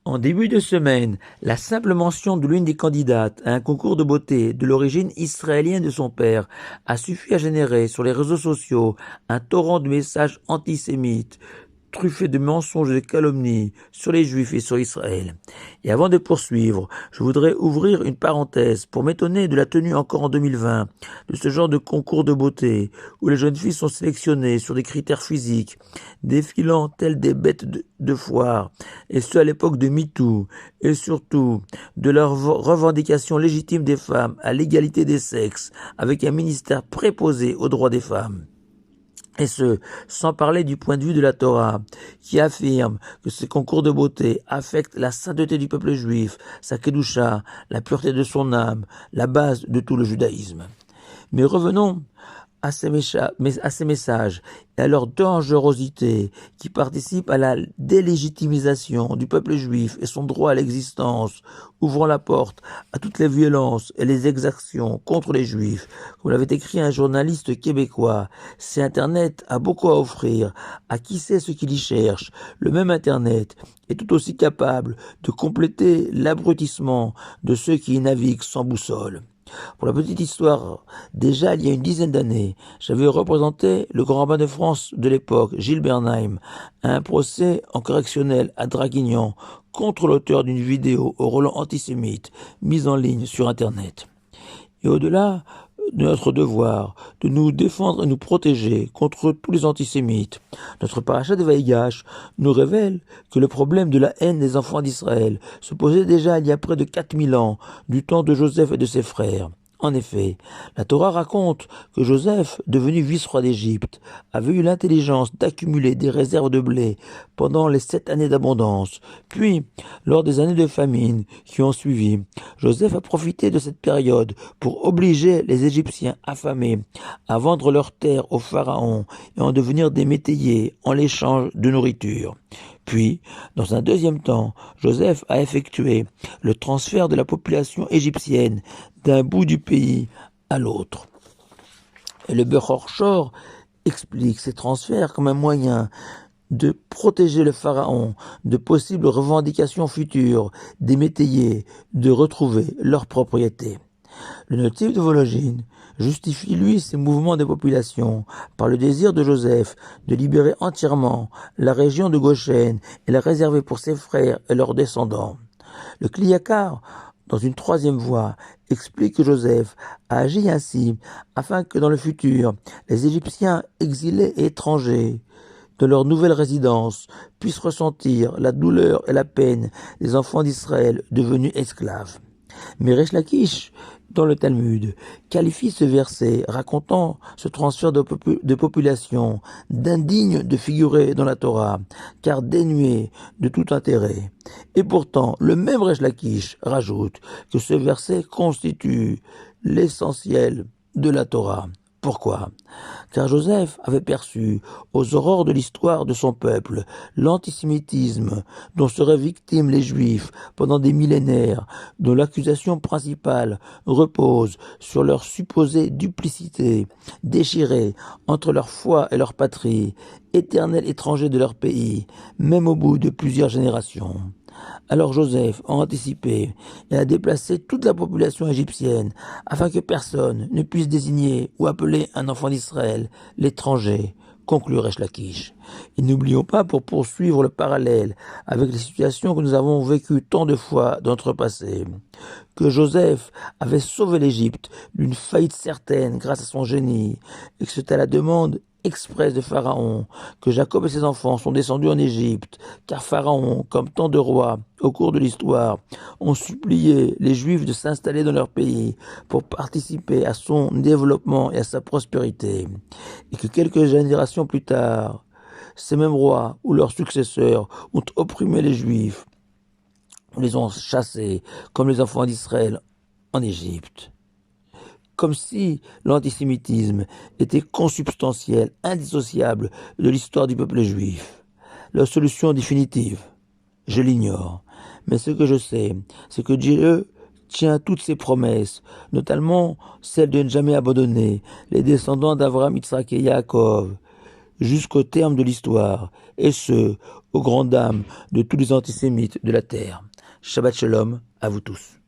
En début de semaine, la simple mention de l'une des candidates à un concours de beauté de l'origine israélienne de son père a suffi à générer sur les réseaux sociaux un torrent de messages antisémites, truffés de mensonges et de calomnies sur les Juifs et sur Israël. Et avant de poursuivre, je voudrais ouvrir une parenthèse pour m'étonner de la tenue encore en 2020 de ce genre de concours de beauté où les jeunes filles sont sélectionnées sur des critères physiques, défilant telles des bêtes de foire, et ce à l'époque de MeToo, et surtout de leur revendication légitime des femmes à l'égalité des sexes, avec un ministère préposé aux droits des femmes. Et ce, sans parler du point de vue de la Torah, qui affirme que ces concours de beauté affectent la sainteté du peuple juif, sa kedusha, la pureté de son âme, la base de tout le judaïsme. Mais revenons à ces messages et à leur dangerosité qui participent à la délégitimisation du peuple juif et son droit à l'existence, ouvrant la porte à toutes les violences et les exactions contre les juifs. Comme l'avait écrit un journaliste québécois, si Internet a beaucoup à offrir à qui sait ce qu'il y cherche, le même Internet est tout aussi capable de compléter l'abrutissement de ceux qui y naviguent sans boussole. Pour la petite histoire, déjà il y a une dizaine d'années, j'avais représenté le grand rabbin de France de l'époque, Gilles Bernheim, à un procès en correctionnel à Draguignan contre l'auteur d'une vidéo au relent antisémite mise en ligne sur Internet. Et au-delà de notre devoir de nous défendre et nous protéger contre tous les antisémites, notre paracha de Vaïgash nous révèle que le problème de la haine des enfants d'Israël se posait déjà il y a près de 4000 ans, du temps de Joseph et de ses frères. En effet, la Torah raconte que Joseph, devenu vice-roi d'Égypte, avait eu l'intelligence d'accumuler des réserves de blé pendant les 7 années d'abondance. Puis, lors des années de famine qui ont suivi, Joseph a profité de cette période pour obliger les Égyptiens affamés à vendre leurs terres au pharaon et en devenir des métayers en l'échange de nourriture. Puis, dans un deuxième temps, Joseph a effectué le transfert de la population égyptienne d'un bout du pays à l'autre. Et le Bechor Shor explique ces transferts comme un moyen de protéger le pharaon de possibles revendications futures des métayers de retrouver leur propriété. Le natif de Vologine justifie lui ces mouvements de population par le désir de Joseph de libérer entièrement la région de Goshen et la réserver pour ses frères et leurs descendants. Le Kliyakar, dans une troisième voie, explique que Joseph a agi ainsi afin que dans le futur, les Égyptiens exilés et étrangers de leur nouvelle résidence puissent ressentir la douleur et la peine des enfants d'Israël devenus esclaves. Mais Resh Lakish, dans le Talmud, qualifie ce verset racontant ce transfert de population d'indigne de figurer dans la Torah, car dénué de tout intérêt. Et pourtant, le même Resh Lakish rajoute que ce verset constitue l'essentiel de la Torah. Pourquoi? Car Joseph avait perçu, aux aurores de l'histoire de son peuple, l'antisémitisme dont seraient victimes les Juifs pendant des millénaires, dont l'accusation principale repose sur leur supposée duplicité, déchirée entre leur foi et leur patrie, éternels étrangers de leur pays, même au bout de plusieurs générations. Alors Joseph a anticipé et a déplacé toute la population égyptienne afin que personne ne puisse désigner ou appeler un enfant d'Israël l'étranger, conclut Resh Lakish. Et n'oublions pas, pour poursuivre le parallèle avec les situations que nous avons vécues tant de fois dans notre passé, que Joseph avait sauvé l'Égypte d'une faillite certaine grâce à son génie, et que c'était à la demande express de Pharaon que Jacob et ses enfants sont descendus en Égypte, car Pharaon, comme tant de rois au cours de l'histoire, ont supplié les Juifs de s'installer dans leur pays pour participer à son développement et à sa prospérité, et que quelques générations plus tard, ces mêmes rois ou leurs successeurs ont opprimé les Juifs, les ont chassés comme les enfants d'Israël en Égypte. Comme si l'antisémitisme était consubstantiel, indissociable de l'histoire du peuple juif. La solution définitive, je l'ignore. Mais ce que je sais, c'est que Dieu tient toutes ses promesses, notamment celle de ne jamais abandonner les descendants d'Abraham, Yitzhak et Yaakov, jusqu'au terme de l'histoire, et ce, aux grandes dames de tous les antisémites de la terre. Shabbat Shalom à vous tous.